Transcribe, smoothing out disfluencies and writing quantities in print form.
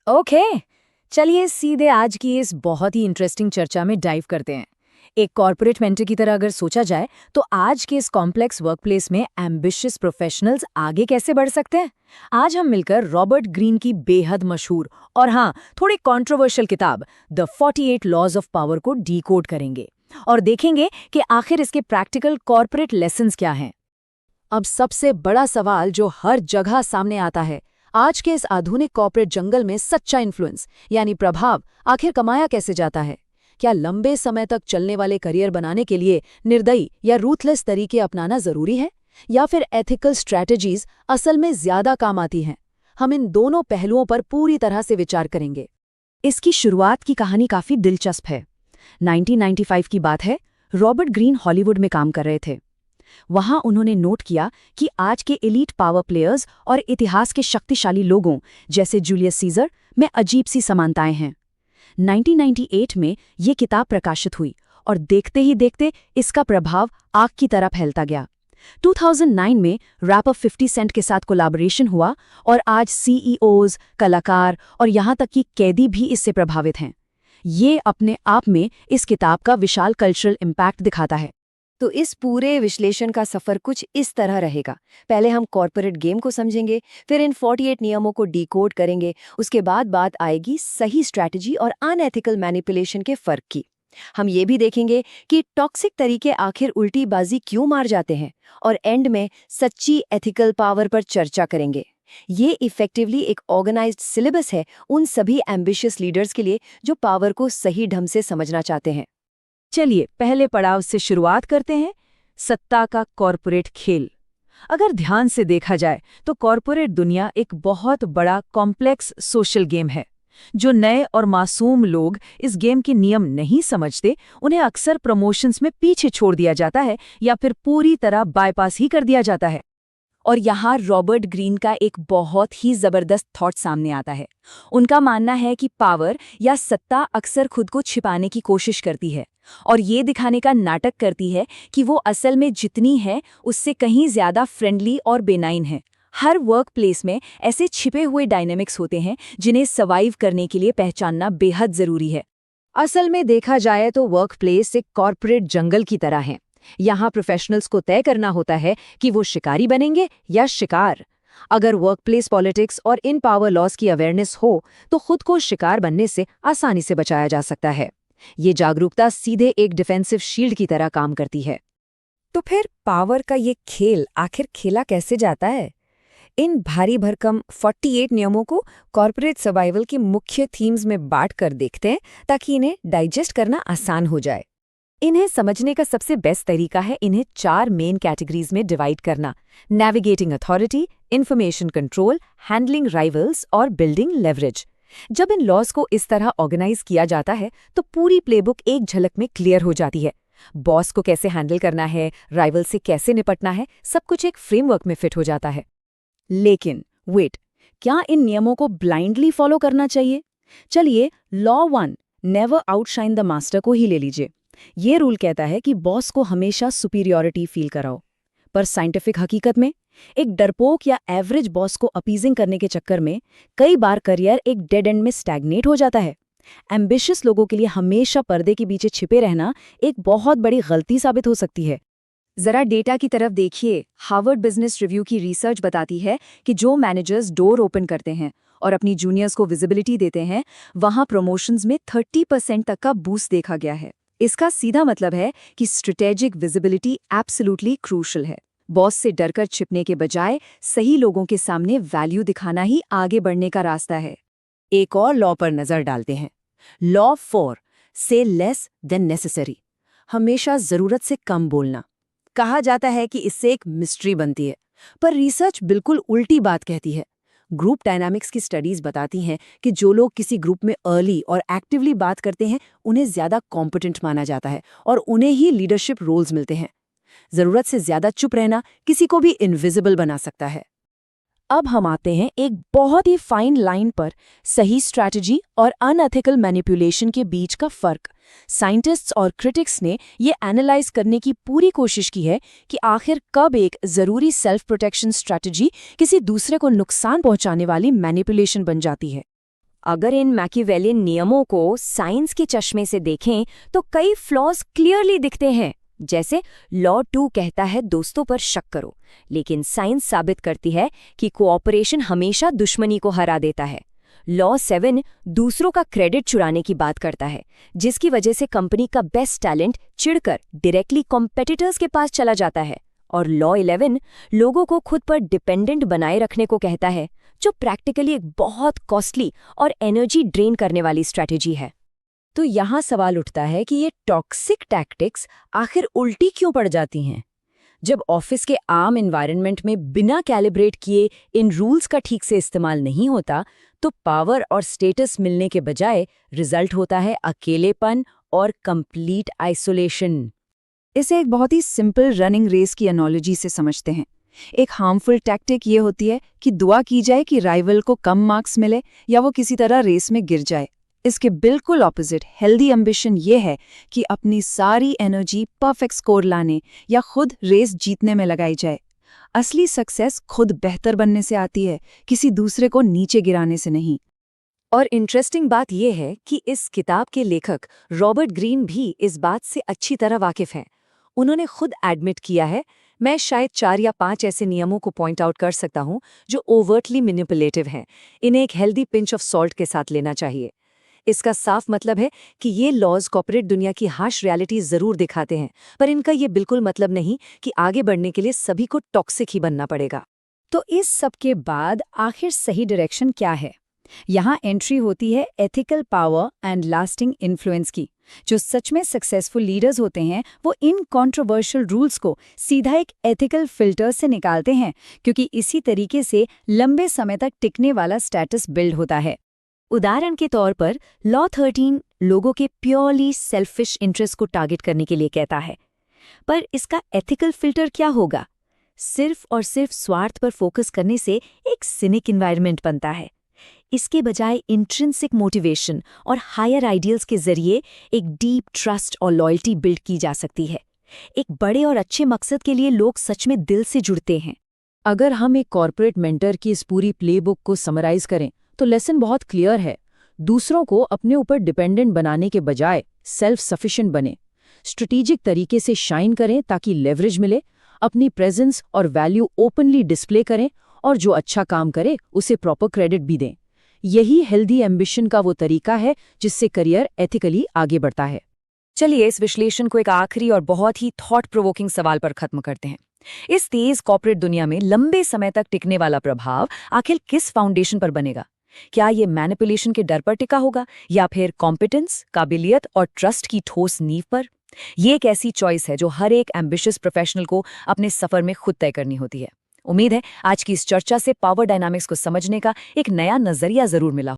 Okay, चलिए सीधे आज की इस बहुत ही इंटरेस्टिंग चर्चा में डाइव करते हैं। एक कॉर्पोरेट मेंटर की तरह अगर सोचा जाए तो आज के इस कॉम्प्लेक्स वर्कप्लेस में एम्बिशियस प्रोफेशनल्स आगे कैसे बढ़ सकते हैं। आज हम मिलकर रॉबर्ट ग्रीन की बेहद मशहूर और हाँ थोड़ी कंट्रोवर्शियल किताब द 48 लॉज ऑफ पावर को डीकोड करेंगे और देखेंगे कि आखिर इसके प्रैक्टिकल कॉर्पोरेट लेसन्स क्या हैं। अब सबसे बड़ा सवाल जो हर जगह सामने आता है, आज के इस आधुनिक कॉर्पोरेट जंगल में सच्चा इन्फ्लुएंस यानी प्रभाव आखिर कमाया कैसे जाता है। क्या लंबे समय तक चलने वाले करियर बनाने के लिए निर्दयी या रूथलेस तरीके अपनाना जरूरी है, या फिर एथिकल स्ट्रैटेजीज असल में ज्यादा काम आती हैं? हम इन दोनों पहलुओं पर पूरी तरह से विचार करेंगे। इसकी शुरुआत की कहानी काफी दिलचस्प है। 1995 की बात है। रॉबर्ट ग्रीन हॉलीवुड में काम कर रहे थे। वहां उन्होंने नोट किया कि आज के एलीट पावर प्लेयर्स और इतिहास के शक्तिशाली लोगों जैसे जूलियस सीजर में अजीब सी समानताएं हैं। 1998 में ये किताब प्रकाशित हुई और देखते ही देखते इसका प्रभाव आग की तरह फैलता गया। 2009 में रैपर 50 सेंट के साथ कोलैबोरेशन हुआ और आज सीईओज, कलाकार और यहां तक कि कैदी भी इससे प्रभावित हैं। ये अपने आप में इस किताब का विशाल कल्चरल इम्पैक्ट दिखाता है। तो इस पूरे विश्लेषण का सफर कुछ इस तरह रहेगा। पहले हम कॉर्पोरेट गेम को समझेंगे, फिर इन 48 नियमों को डिकोड करेंगे। उसके बाद बात आएगी सही स्ट्रैटेजी और अनएथिकल मैनिपुलेशन के फर्क की। हम ये भी देखेंगे कि टॉक्सिक तरीके आखिर उल्टी बाजी क्यों मार जाते हैं, और एंड में सच्ची एथिकल पावर पर चर्चा करेंगे। ये इफेक्टिवली एक ऑर्गेनाइज्ड सिलेबस है उन सभी एम्बिशियस लीडर्स के लिए जो पावर को सही ढंग से समझना चाहते हैं। चलिए पहले पड़ाव से शुरुआत करते हैं, सत्ता का कॉर्पोरेट खेल। अगर ध्यान से देखा जाए तो कॉर्पोरेट दुनिया एक बहुत बड़ा कॉम्प्लेक्स सोशल गेम है। जो नए और मासूम लोग इस गेम के नियम नहीं समझते, उन्हें अक्सर प्रमोशंस में पीछे छोड़ दिया जाता है या फिर पूरी तरह बायपास ही कर दिया जाता है। और यहाँ रॉबर्ट ग्रीन का एक बहुत ही जबरदस्त थॉट सामने आता है। उनका मानना है कि पावर या सत्ता अक्सर खुद को छिपाने की कोशिश करती है और ये दिखाने का नाटक करती है कि वो असल में जितनी है उससे कहीं ज्यादा फ्रेंडली और बेनाइन है। हर वर्क प्लेस में ऐसे छिपे हुए डायनेमिक्स होते हैं जिन्हें सर्वाइव करने के लिए पहचानना बेहद जरूरी है। असल में देखा जाए तो वर्क प्लेस एक कॉर्पोरेट जंगल की तरह है। यहाँ प्रोफेशनल्स को तय करना होता है कि वो शिकारी बनेंगे या शिकार। अगर वर्कप्लेस पॉलिटिक्स और इन पावर लॉज की अवेयरनेस हो तो खुद को शिकार बनने से आसानी से बचाया जा सकता है। ये जागरूकता सीधे एक डिफेंसिव शील्ड की तरह काम करती है। तो फिर पावर का ये खेल आखिर खेला कैसे जाता है? इन भारी भरकम 48 नियमों को कॉर्पोरेट सर्वाइवल के मुख्य थीम्स में बांट कर देखते हैं ताकि इन्हें डाइजेस्ट करना आसान हो जाए। इन्हें समझने का सबसे बेस्ट तरीका है इन्हें 4 मेन कैटेगरीज में डिवाइड करना: navigating authority, information control, handling rivals और बिल्डिंग लेवरेज। जब इन लॉज को इस तरह ऑर्गेनाइज किया जाता है तो पूरी प्लेबुक एक झलक में क्लियर हो जाती है। बॉस को कैसे हैंडल करना है, राइवल से कैसे निपटना है, सब कुछ एक फ्रेमवर्क में फिट हो जाता है। लेकिन वेट, क्या इन नियमों को ब्लाइंडली फॉलो करना चाहिए? चलिए law 1 never outshine the master को ही ले लीजिए। ये रूल कहता है कि बॉस को हमेशा सुपीरियॉरिटी फील कराओ। पर साइंटिफिक हकीकत में एक डरपोक या एवरेज बॉस को अपीजिंग करने के चक्कर में कई बार करियर एक डेड एंड में स्टैग्नेट हो जाता है। एम्बिशियस लोगों के लिए हमेशा पर्दे के पीछे छिपे रहना एक बहुत बड़ी गलती साबित हो सकती है। जरा डेटा की तरफ देखिए। हार्वर्ड बिजनेस रिव्यू की रिसर्च बताती है कि जो मैनेजर्स डोर ओपन करते हैं और अपनी जूनियर्स को विजिबिलिटी देते हैं, वहां प्रमोशंस में 30% तक का बूस्ट देखा गया है। इसका सीधा मतलब है कि स्ट्रेटेजिक विजिबिलिटी एब्सोल्युटली क्रूशल है। बॉस से डरकर छिपने के बजाय सही लोगों के सामने वैल्यू दिखाना ही आगे बढ़ने का रास्ता है। एक और लॉ पर नजर डालते हैं। लॉ 4 से लेस देन नेसेसरी, हमेशा जरूरत से कम बोलना। कहा जाता है कि इससे एक मिस्ट्री बनती है, पर रिसर्च बिल्कुल उल्टी बात कहती है। ग्रुप डायनामिक्स की स्टडीज बताती हैं कि जो लोग किसी ग्रुप में अर्ली और एक्टिवली बात करते हैं उन्हें ज्यादा कॉम्पिटेंट माना जाता है और उन्हें ही लीडरशिप रोल्स मिलते हैं। जरूरत से ज्यादा चुप रहना किसी को भी इनविजिबल बना सकता है। अब हम आते हैं एक बहुत ही फाइन लाइन पर, सही स्ट्रैटेजी और अनएथिकल मैनिपुलेशन के बीच का फर्क। साइंटिस्ट्स और क्रिटिक्स ने ये एनालाइज करने की पूरी कोशिश की है कि आखिर कब एक जरूरी सेल्फ प्रोटेक्शन स्ट्रैटेजी किसी दूसरे को नुकसान पहुंचाने वाली मैनिपुलेशन बन जाती है। अगर इन मैकियावेलियन नियमों को साइंस के चश्मे से देखें तो कई फ्लॉज क्लियरली दिखते हैं। जैसे लॉ 2 कहता है दोस्तों पर शक करो, लेकिन साइंस साबित करती है कि कोऑपरेशन हमेशा दुश्मनी को हरा देता है। लॉ 7 दूसरों का क्रेडिट चुराने की बात करता है, जिसकी वजह से कंपनी का बेस्ट टैलेंट चिढ़कर डायरेक्टली कॉम्पिटिटर्स के पास चला जाता है। और लॉ 11 लोगों को खुद पर डिपेंडेंट बनाए रखने को कहता है, जो प्रैक्टिकली एक बहुत कॉस्टली और एनर्जी ड्रेन करने वाली स्ट्रैटेजी है। तो यहाँ सवाल उठता है कि ये टॉक्सिक टैक्टिक्स आखिर उल्टी क्यों पड़ जाती हैं? जब ऑफिस के आम एनवायरनमेंट में बिना कैलिब्रेट किए इन रूल्स का ठीक से इस्तेमाल नहीं होता, तो पावर और स्टेटस मिलने के बजाय रिजल्ट होता है अकेलेपन और कंप्लीट आइसोलेशन। इसे एक बहुत ही सिंपल रनिंग रेस की एनालॉजी से समझते हैं। एक हार्मफुल टैक्टिक ये होती है कि दुआ की जाए कि राइवल को कम मार्क्स मिले या वो किसी तरह रेस में गिर जाए। इसके बिल्कुल ऑपोजिट हेल्दी एम्बिशन ये है कि अपनी सारी एनर्जी परफेक्ट स्कोर लाने या खुद रेस जीतने में लगाई जाए। असली सक्सेस खुद बेहतर बनने से आती है, किसी दूसरे को नीचे गिराने से नहीं। और इंटरेस्टिंग बात यह है कि इस किताब के लेखक रॉबर्ट ग्रीन भी इस बात से अच्छी तरह वाकिफ हैं। उन्होंने खुद एडमिट किया है, मैं शायद 4 या 5 ऐसे नियमों को पॉइंट आउट कर सकता हूं जो ओवर्टली मैनिपुलेटिव हैं। इन्हें एक हेल्दी पिंच ऑफ सॉल्ट के साथ लेना चाहिए। इसका साफ मतलब है कि ये लॉज कॉर्पोरेट दुनिया की हार्श रियलिटी जरूर दिखाते हैं, पर इनका ये बिल्कुल मतलब नहीं कि आगे बढ़ने के लिए सभी को टॉक्सिक ही बनना पड़ेगा। तो इस सब के बाद आखिर सही डायरेक्शन क्या है? यहाँ एंट्री होती है ethical power and lasting influence की। जो सच में सक्सेसफुल लीडर्स होते हैं वो इन कंट्रोवर्शियल रूल्स को सीधा एक एथिकल फिल्टर से निकालते हैं, क्योंकि इसी तरीके से लंबे समय तक टिकने वाला स्टेटस बिल्ड होता है। उदाहरण के तौर पर लॉ 13 लोगों के प्योरली सेल्फिश इंटरेस्ट को टारगेट करने के लिए कहता है, पर इसका एथिकल फिल्टर क्या होगा? सिर्फ और सिर्फ स्वार्थ पर फोकस करने से एक सिनिक एनवायरनमेंट बनता है। इसके बजाय इंट्रिंसिक मोटिवेशन और हायर आइडियल्स के जरिए एक डीप ट्रस्ट और लॉयल्टी बिल्ड की जा सकती है। एक बड़े और अच्छे मकसद के लिए लोग सच में दिल से जुड़ते हैं। अगर हम एक कॉर्पोरेट मेंटर की इस पूरी प्लेबुक को समराइज करें तो लेसन बहुत क्लियर है। दूसरों को अपने ऊपर डिपेंडेंट बनाने के बजाय सेल्फ सफिशिएंट बने, स्ट्रेटेजिक तरीके से शाइन करें ताकि लेवरेज मिले, अपनी प्रेजेंस और वैल्यू ओपनली डिस्प्ले करें और जो अच्छा काम करे उसे प्रॉपर क्रेडिट भी दें। यही हेल्दी एम्बिशन का वो तरीका है जिससे करियर एथिकली आगे बढ़ता है। चलिए इस विश्लेषण को एक आखिरी और बहुत ही थॉट प्रोवोकिंग सवाल पर खत्म करते हैं। इस तेज कॉर्पोरेट दुनिया में लंबे समय तक टिकने वाला प्रभाव आखिर किस फाउंडेशन पर बनेगा? क्या ये मैनिपुलेशन के डर पर टिका होगा या फिर कॉम्पिटेंस, काबिलियत और ट्रस्ट की ठोस नींव पर? ये एक ऐसी चॉइस है जो हर एक एम्बिशियस प्रोफेशनल को अपने सफर में खुद तय करनी होती है। उम्मीद है आज की इस चर्चा से पावर डायनामिक्स को समझने का एक नया नजरिया जरूर मिला।